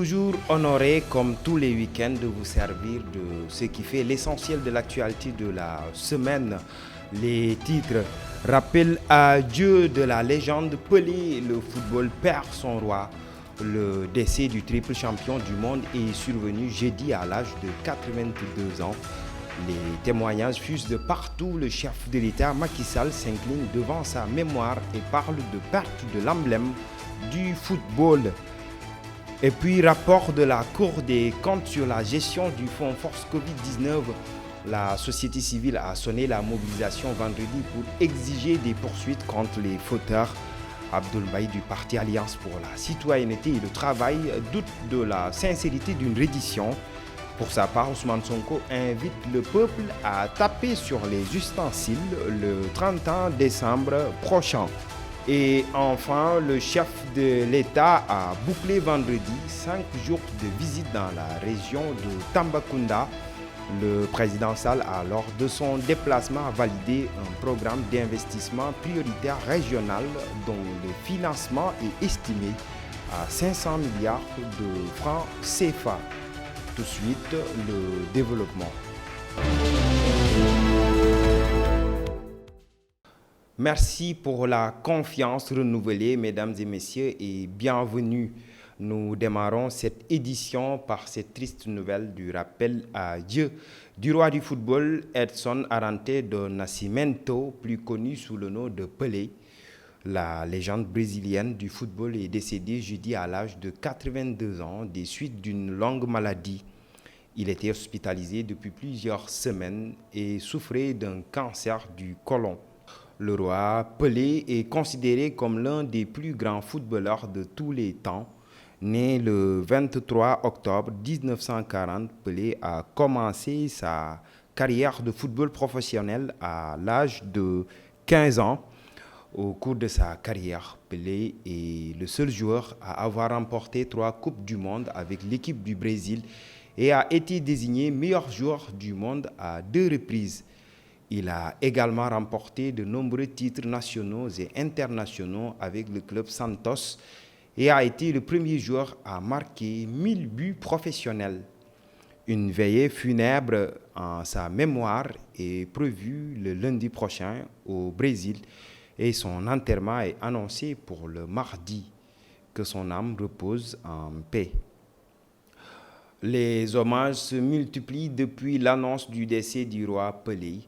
Toujours honoré comme tous les week-ends de vous servir de ce qui fait l'essentiel de l'actualité de la semaine. Les titres rappellent à Dieu de la légende Pelé, le football perd son roi. Le décès du triple champion du monde est survenu jeudi à l'âge de 82 ans. Les témoignages fusent de partout. Le chef de l'État Macky Sall s'incline devant sa mémoire et parle de perte de l'emblème du football. Et puis, rapport de la Cour des comptes sur la gestion du fonds force Covid-19. La société civile a sonné la mobilisation vendredi pour exiger des poursuites contre les fauteurs. Abdoul Mbaye du parti Alliance pour la citoyenneté et le travail doute de la sincérité d'une reddition. Pour sa part, Ousmane Sonko invite le peuple à taper sur les ustensiles le 31 décembre prochain. Et enfin, le chef de l'État a bouclé vendredi 5 jours de visite dans la région de Tambacounda. Le président Sall a, lors de son déplacement, validé un programme d'investissement prioritaire régional dont le financement est estimé à 500 milliards de francs CFA. Tout de suite, le développement. Merci pour la confiance renouvelée, mesdames et messieurs, et bienvenue. Nous démarrons cette édition par cette triste nouvelle du rappel à Dieu du roi du football, Edson Arantes do Nascimento, plus connu sous le nom de Pelé. La légende brésilienne du football est décédée jeudi à l'âge de 82 ans des suites d'une longue maladie. Il était hospitalisé depuis plusieurs semaines et souffrait d'un cancer du côlon. Le roi Pelé est considéré comme l'un des plus grands footballeurs de tous les temps. Né le 23 octobre 1940, Pelé a commencé sa carrière de football professionnel à l'âge de 15 ans. Au cours de sa carrière, Pelé est le seul joueur à avoir remporté 3 Coupes du Monde avec l'équipe du Brésil et a été désigné meilleur joueur du monde à 2 reprises. Il a également remporté de nombreux titres nationaux et internationaux avec le club Santos et a été le premier joueur à marquer 1000 buts professionnels. Une veillée funèbre en sa mémoire est prévue le lundi prochain au Brésil et son enterrement est annoncé pour le mardi. Que son âme repose en paix. Les hommages se multiplient depuis l'annonce du décès du roi Pelé.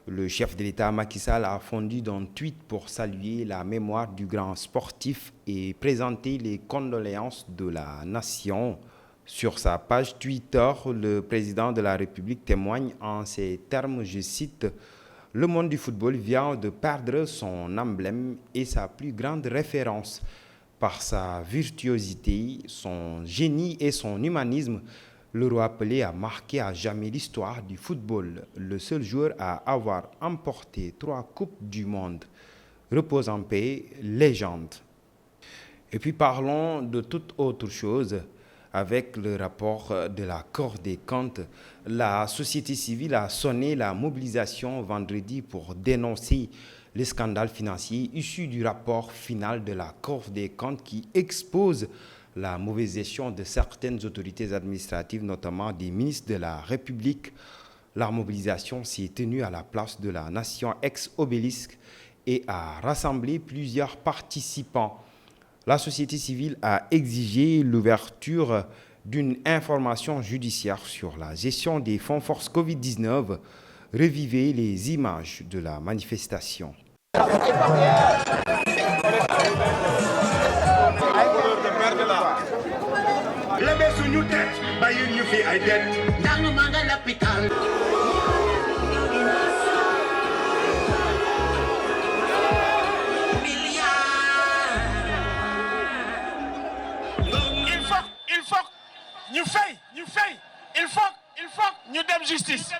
Le chef de l'État Macky Sall a fondu d'un tweet pour saluer la mémoire du grand sportif et présenter les condoléances de la nation. Sur sa page Twitter, le président de la République témoigne en ces termes, je cite, « Le monde du football vient de perdre son emblème et sa plus grande référence. Par sa virtuosité, son génie et son humanisme, le roi Pelé a marqué à jamais l'histoire du football, le seul joueur à avoir emporté 3 Coupes du Monde. Repose en paix, légende. » Et puis parlons de toute autre chose. Avec le rapport de la Cour des comptes, la société civile a sonné la mobilisation vendredi pour dénoncer les scandales financiers issus du rapport final de la Cour des comptes qui expose la mauvaise gestion de certaines autorités administratives, notamment des ministres de la République. La mobilisation s'est tenue à la place de la Nation ex-Obélisque et a rassemblé plusieurs participants. La société civile a exigé l'ouverture d'une information judiciaire sur la gestion des fonds force Covid-19. Revivez les images de la manifestation. Il faut ñu dem justice.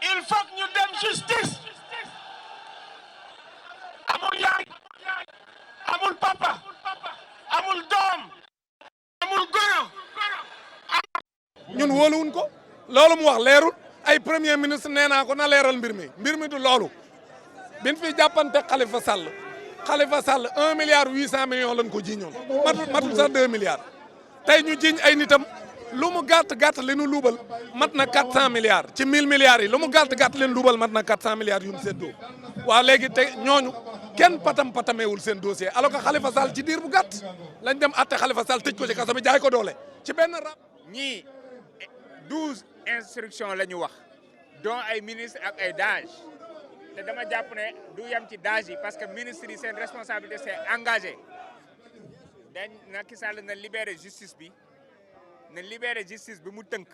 Il faut que ñu dem justice. Amul yaay, amul papa, amul doom, amul goro. ñun wóoluwuñ ko loolu mu wax leerul ay premier ministre nee naa ko na leeral mbir mi du loolu bin fi jàppante Khalifa Sall Khalifa Sall 1 milliard 800 millions lañ ko jiiñoon matul sax 2 milliards tey ñu jiiñ ay nitam lu mu gàtt li nu luubal mat na 400 milliards ci 1000 milliards yi lu mu gàtt leen luubal mat na 400 milliards yu mu séddoo waaw léegi te ñooñu kenn patameewul seen dossier alors que Khalifa Sall ci diir bu gàtt lañ dem atte Khalifa Sall tëj ko ci kaso bi jaay ko doole ci benn rab. ñii 12 instructions la ñu wax dont ay ministre ak ay DAGE te dama jàpp ne du yem ci DAGE yi parce que ministre yi seen responsabilité c'est engagé dañ Macky Sall na libérer justice bi mu tënk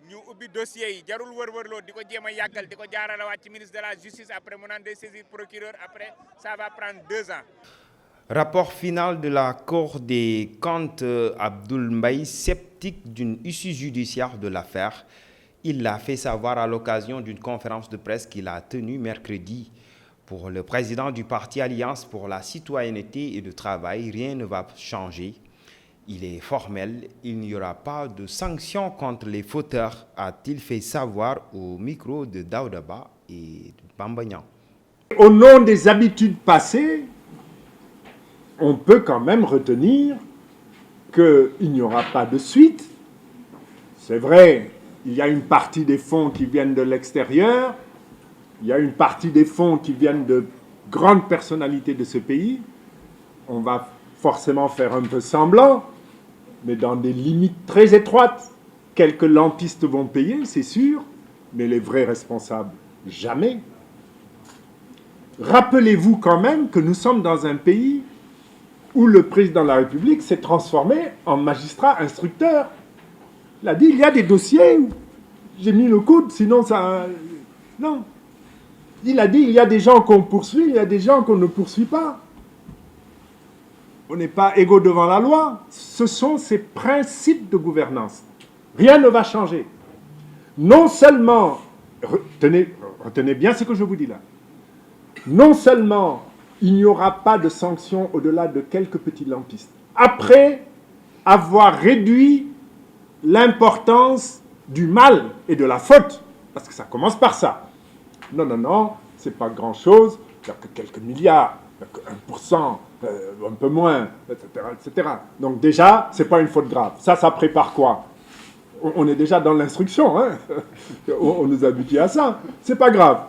ñu ubbi dossier yi jarul wër-wërloo di ko jéem a yàggal di ko jaaralawaat ci ministre de la justice après mu naan day saisir procureur après ça va prendre 2 ans. Rapport final de la Cour des comptes, Abdoul Mbaye, sceptique d'une issue judiciaire de l'affaire. Il l'a fait savoir à l'occasion d'une conférence de presse qu'il a tenue mercredi. Pour le président du parti Alliance pour la citoyenneté et le travail, rien ne va changer. Il est formel, il n'y aura pas de sanctions contre les fauteurs, a-t-il fait savoir au micro de Daoudaba et de Bambagnan. Au nom des habitudes passées, on peut quand même retenir qu'il n'y aura pas de suite. C'est vrai, il y a une partie des fonds qui viennent de l'extérieur, il y a une partie des fonds qui viennent de grandes personnalités de ce pays. On va forcément faire un peu semblant, mais dans des limites très étroites. Quelques lampistes vont payer, c'est sûr, mais les vrais responsables, jamais. Rappelez-vous quand même que nous sommes dans un pays où le président de la République s'est transformé en magistrat instructeur. Il a dit, il y a des dossiers où j'ai mis le coude, sinon ça... Non. Il a dit, il y a des gens qu'on poursuit, il y a des gens qu'on ne poursuit pas. On n'est pas égaux devant la loi. Ce sont ces principes de gouvernance. Rien ne va changer. Non seulement, retenez bien ce que je vous dis là, non seulement il n'y aura pas de sanctions au-delà de quelques petits lampistes, après avoir réduit l'importance du mal et de la faute, parce que ça commence par ça. Non, c'est pas grand-chose, il n'y a que quelques milliards, il n'y a que 1%, un peu moins, etc. Donc déjà, c'est pas une faute grave. Ça prépare quoi? On est déjà dans l'instruction, hein? On nous habitue à ça. C'est pas grave.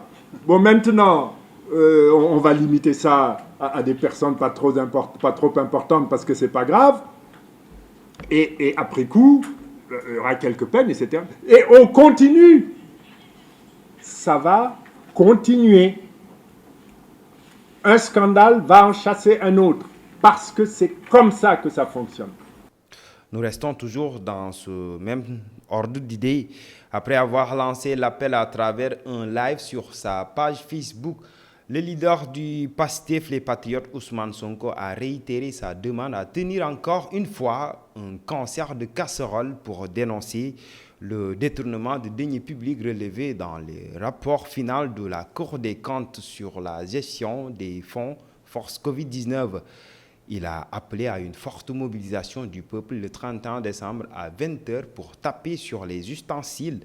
Bon, maintenant, on va limiter ça à des personnes pas trop importantes parce que c'est pas grave. Et après coup, il y aura quelques peines, etc. Et on continue. Ça va continuer. Un scandale va en chasser un autre. Parce que c'est comme ça que ça fonctionne. Nous restons toujours dans ce même ordre d'idées. Après avoir lancé l'appel à travers un live sur sa page Facebook, le leader du PASTEF, les Patriotes, Ousmane Sonko, a réitéré sa demande à tenir encore une fois un concert de casseroles pour dénoncer le détournement de deniers publics relevé dans le rapport final de la Cour des comptes sur la gestion des fonds Force Covid-19. Il a appelé à une forte mobilisation du peuple le 31 décembre à 20h pour taper sur les ustensiles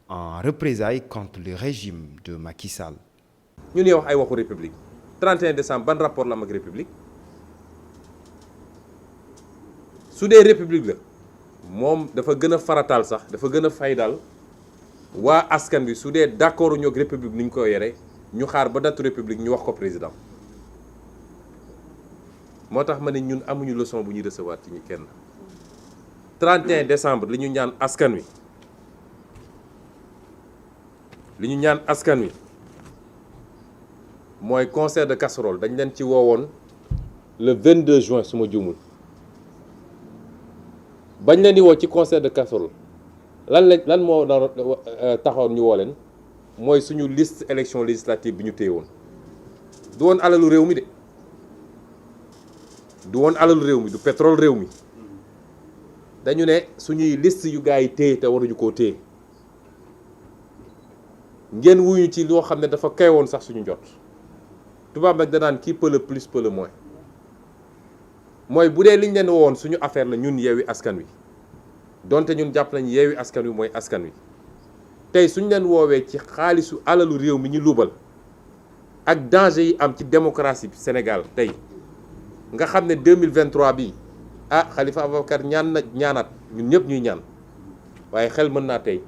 en représailles contre le régime de Macky Sall. Ñu ngi wax ay waxu république 31 décembre ban rapport la am ak république su dee république la moom dafa gën a farataal sax dafa gën a faydaal waa askan bi su dee d'accord ñoo ak république ni ñu ko yore ñu xaar ba datu république ñu wax ko président moo tax ma ne ñun amuñu leçon bu ñuy recevoir ci ñi kenn 31 décembre li ñu ñaan askan wi mooy concert de casserole dañ leen ci woowoon le 22 juin su ma juumul bañ leen di woo ci concert de casserole lan moo taxoon ñu woo leen mooy suñu liste élection législative bi ñu téye woon du woon alalu réew mi de du woon alalu réew mi du pétrole réew mi dañu ne suñuy liste yu gars yi téye te waruñu koo téye ngeen wuñu ci loo xam ne dafa kay woon sax suñu jot tubaab nag danaan qui peut le plus peut le moins mooy bu dee liñ leen woon suñu affaire la ñun Yewwi Askan Wi donte ñun jàpp nañ Yewwi Askan Wi mooy askan wi tey suñ leen woowee ci xaalisu alalu réew mi ñu luubal ak danger yi am ci démocratie Sénégal tey nga xam ne 2023 bi Khalifa Ababacar ñaan na ñaanaat ñun ñëpp ñuy ñaan waaye xel mën naa tey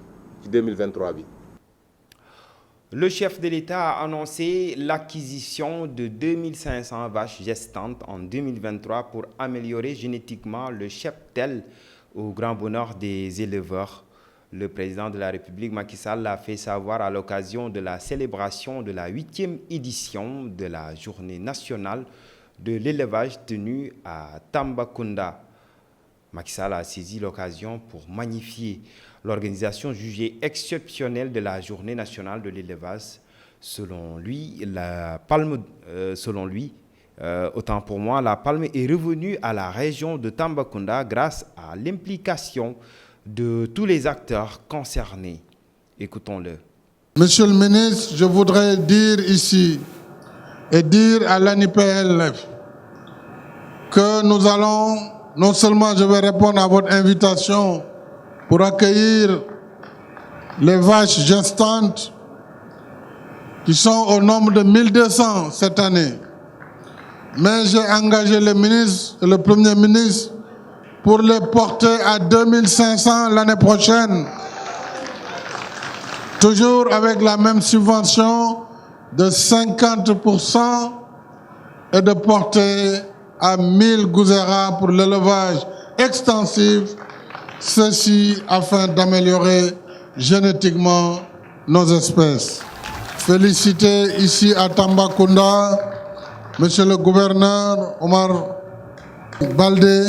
ci 2023 bi. Le chef de l'État a annoncé l'acquisition de 2500 vaches gestantes en 2023 pour améliorer génétiquement le cheptel au grand bonheur des éleveurs. Le président de la République, Macky Sall, l'a fait savoir à l'occasion de la célébration de la 8e édition de la Journée nationale de l'élevage tenue à Tambacounda. Macky Sall a saisi l'occasion pour magnifier l'organisation jugée exceptionnelle de la Journée nationale de l'élevage. Selon lui, autant pour moi, la palme est revenue à la région de Tambacounda grâce à l'implication de tous les acteurs concernés. Écoutons-le. Monsieur le ministre, je voudrais dire ici et dire à l'ANIPLF que nous allons, non seulement je vais répondre à votre invitation pour accueillir les vaches gestantes qui sont au nombre de 1200 cette année, mais j'ai engagé le ministre et le Premier ministre pour les porter à 2500 l'année prochaine, toujours avec la même subvention de 50% et de porter à 1000 gouzéras pour l'élevage extensif, ceci afin d'améliorer génétiquement nos espèces. Féliciter ici à Tambacounda, Monsieur le gouverneur Omar Baldé,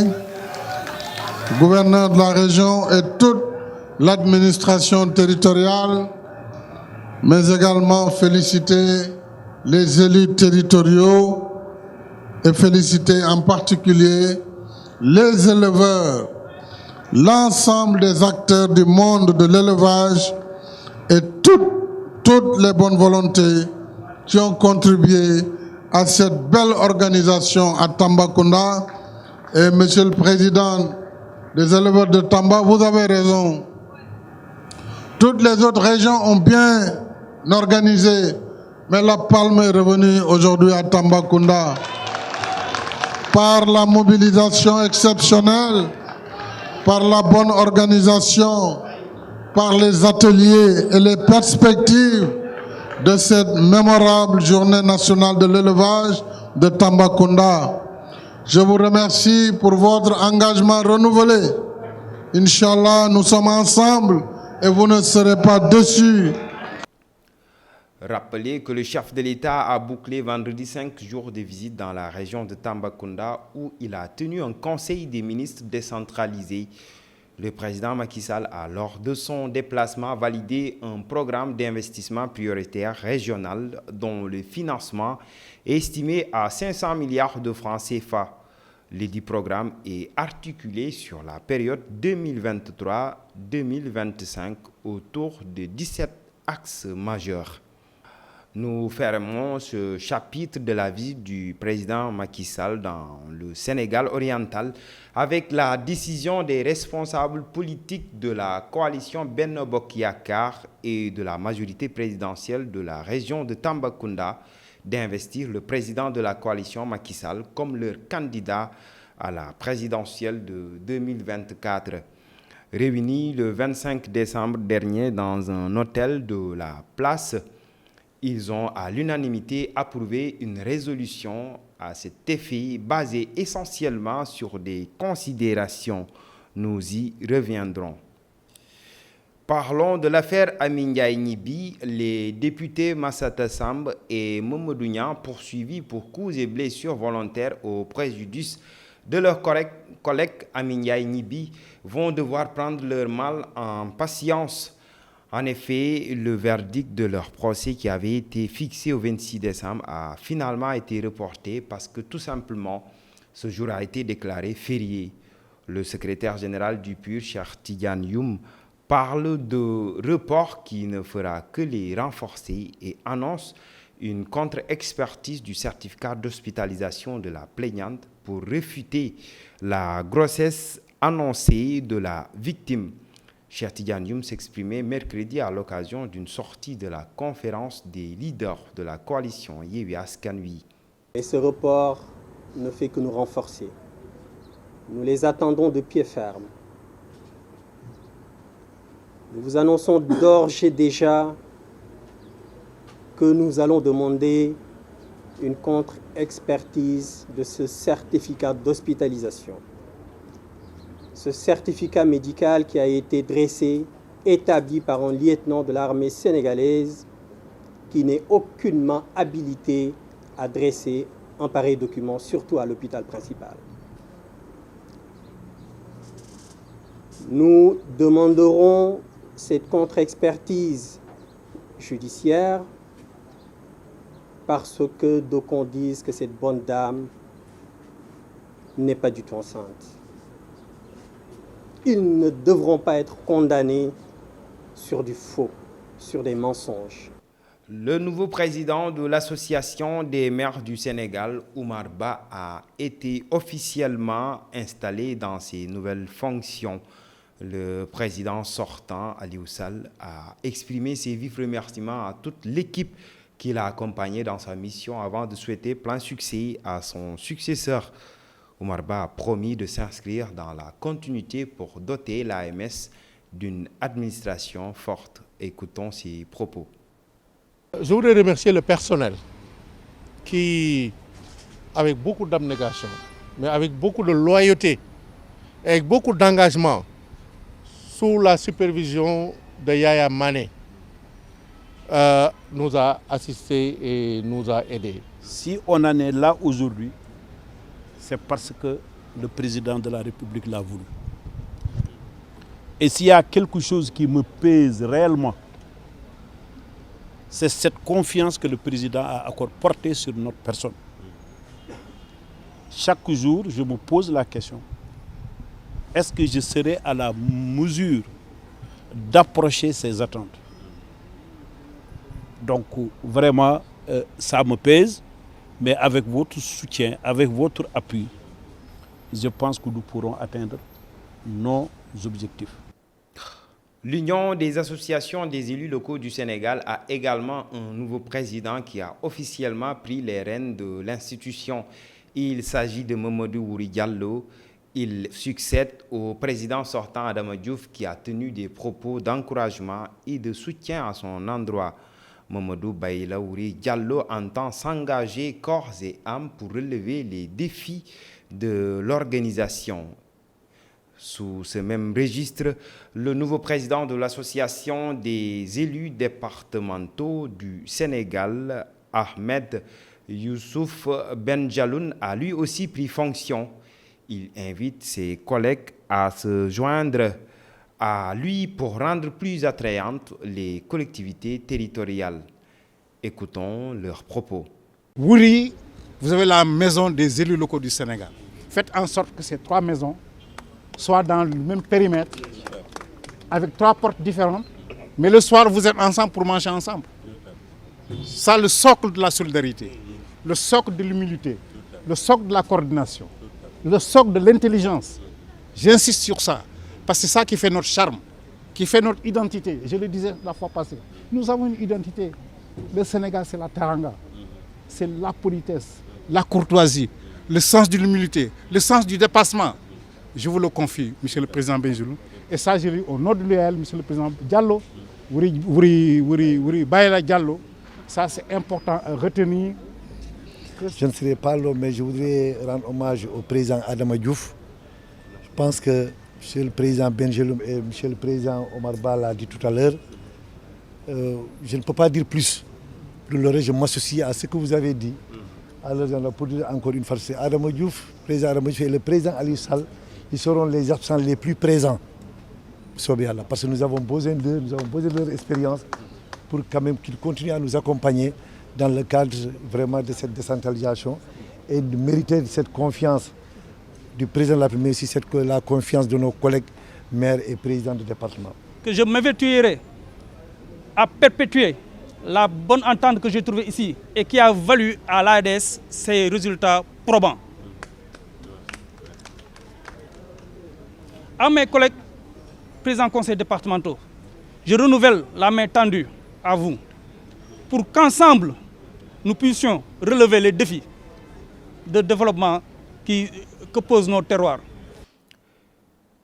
gouverneur de la région et toute l'administration territoriale, mais également féliciter les élus territoriaux et féliciter en particulier les éleveurs, l'ensemble des acteurs du monde de l'élevage et toutes les bonnes volontés qui ont contribué à cette belle organisation à Tambacounda. Et Monsieur le Président des éleveurs de Tamba, vous avez raison. Toutes les autres régions ont bien organisé, mais la palme est revenue aujourd'hui à Tambacounda par la mobilisation exceptionnelle, par la bonne organisation, par les ateliers et les perspectives de cette mémorable journée nationale de l'élevage de Tambacounda. Je vous remercie pour votre engagement renouvelé. Inch'Allah, nous sommes ensemble et vous ne serez pas déçus. Rappelez que le chef de l'État a bouclé vendredi 5 jours de visite dans la région de Tambacounda où il a tenu un conseil des ministres décentralisé. Le président Macky Sall a, lors de son déplacement, validé un programme d'investissement prioritaire régional dont le financement est estimé à 500 milliards de francs CFA. Ledit programme est articulé sur la période 2023-2025 autour de 17 axes majeurs. Nous fermons ce chapitre de la visite du président Macky Sall dans le Sénégal oriental avec la décision des responsables politiques de la coalition Benno Bokk Yakaar et de la majorité présidentielle de la région de Tambacounda d'investir le président de la coalition Macky Sall comme leur candidat à la présidentielle de 2024. Réunis le 25 décembre dernier dans un hôtel de la place, ils ont à l'unanimité approuvé une résolution à cet effet basée essentiellement sur des considérations. Nous y reviendrons. Parlons de l'affaire Amy Ndiaye Gniby. Les députés Massata Samb et Mamadou Niang, poursuivis pour coups et blessures volontaires au préjudice de leur collègue Amy Ndiaye Gniby, vont devoir prendre leur mal en patience. En effet, le verdict de leur procès qui avait été fixé au 26 décembre a finalement été reporté parce que tout simplement, ce jour a été déclaré férié. Le secrétaire général du PUR, Cheikh Tidiane Youm, parle de report qui ne fera que les renforcer et annonce une contre-expertise du certificat d'hospitalisation de la plaignante pour réfuter la grossesse annoncée de la victime. Cheikh Tidiane Youm s'exprimait mercredi à l'occasion d'une sortie de la conférence des leaders de la coalition Yewwi Askan Wi. Et ce report ne fait que nous renforcer. Nous les attendons de pied ferme. Nous vous annonçons d'ores et déjà que nous allons demander une contre-expertise de ce certificat d'hospitalisation. Ce certificat médical qui a été dressé, établi par un lieutenant de l'armée sénégalaise qui n'est aucunement habilité à dresser un pareil document, surtout à l'hôpital principal. Nous demanderons cette contre-expertise judiciaire parce que d'aucuns disent que cette bonne dame n'est pas du tout enceinte. Ils ne devront pas être condamnés sur du faux, sur des mensonges. Le nouveau président de l'Association des maires du Sénégal, Oumar Ba, a été officiellement installé dans ses nouvelles fonctions. Le président sortant, Aliou Sall, a exprimé ses vifs remerciements à toute l'équipe qui l'a accompagné dans sa mission avant de souhaiter plein succès à son successeur. Oumar Ba a promis de s'inscrire dans la continuité pour doter l'AMS d'une administration forte. Écoutons ses propos. Je voudrais remercier le personnel qui, avec beaucoup d'abnégation, mais avec beaucoup de loyauté et avec beaucoup d'engagement, sous la supervision de Yaya Mané, nous a assistés et nous a aidés. Si on en est là aujourd'hui, c'est parce que le président de la République l'a voulu. Et s'il y a quelque chose qui me pèse réellement, c'est cette confiance que le président a encore portée sur notre personne. Chaque jour, je me pose la question, est-ce que je serai à la mesure d'approcher ces attentes? Donc vraiment, ça me pèse, mais avec votre soutien, avec votre appui, je pense que nous pourrons atteindre nos objectifs. L'Union des associations des élus locaux du Sénégal a également un nouveau président qui a officiellement pris les rênes de l'institution. Il s'agit de Mamadou Wuri Diallo. Il succède au président sortant Adama Diouf qui a tenu des propos d'encouragement et de soutien à son endroit. Mamadou Bayla Wuri Diallo entend s'engager corps et âme pour relever les défis de l'organisation. Sous ce même registre, le nouveau président de l'association des élus départementaux du Sénégal, Ahmed Youssouf Benjaloun, a lui aussi pris fonction. Il invite ses collègues à se joindre à lui pour rendre plus attrayantes les collectivités territoriales. Écoutons leurs propos. Wuri, vous avez la maison des élus locaux du Sénégal. Faites en sorte que ces trois maisons soient dans le même périmètre, avec trois portes différentes, mais le soir vous êtes ensemble pour manger ensemble. Ça, le socle de la solidarité, le socle de l'humilité, le socle de la coordination, le socle de l'intelligence. J'insiste sur ça, parce que c'est ça qui fait notre charme, qui fait notre identité. Je le disais la fois passée, nous avons une identité. Le Sénégal, c'est la taranga, c'est la politesse, la courtoisie, le sens de l'humilité, le sens du dépassement. Je vous le confie, Monsieur le Président Bengelou. Et ça, je dis au nom de l'UEL, Monsieur le Président Diallo, Wuri Bayla Diallo. Ça, c'est important à retenir. Je ne serai pas long, mais je voudrais rendre hommage au président Adama Diouf. Je pense que Monsieur le Président Bengelou et Monsieur le Président Omar Ba l'a dit tout à l'heure. Je ne peux pas dire plus. Je m'associe à ce que vous avez dit. Alors, pour dire encore une fois, c'est Adama Diouf, président Adama Diouf et le président Aliou Sall. Ils seront les absents les plus présents, parce que nous avons besoin d'eux, nous avons besoin de leur expérience pour quand même qu'ils continuent à nous accompagner dans le cadre vraiment de cette décentralisation et de mériter cette confiance du président de la République, mais aussi la confiance de nos collègues maires et présidents de département. Que je m'évertuerai à perpétuer la bonne entente que j'ai trouvée ici et qui a valu à l'ADS ces résultats probants. À mes collègues présidents conseils départementaux, je renouvelle la main tendue à vous pour qu'ensemble, nous puissions relever les défis de développement que posent nos terroirs.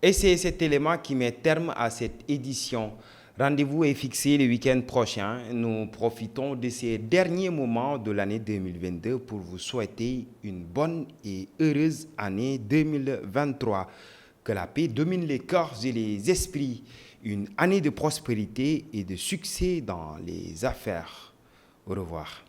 Et c'est cet élément qui met terme à cette édition. Rendez-vous est fixé le week-end prochain. Nous profitons de ces derniers moments de l'année 2022 pour vous souhaiter une bonne et heureuse année 2023. Que la paix domine les cœurs et les esprits. Une année de prospérité et de succès dans les affaires. Au revoir.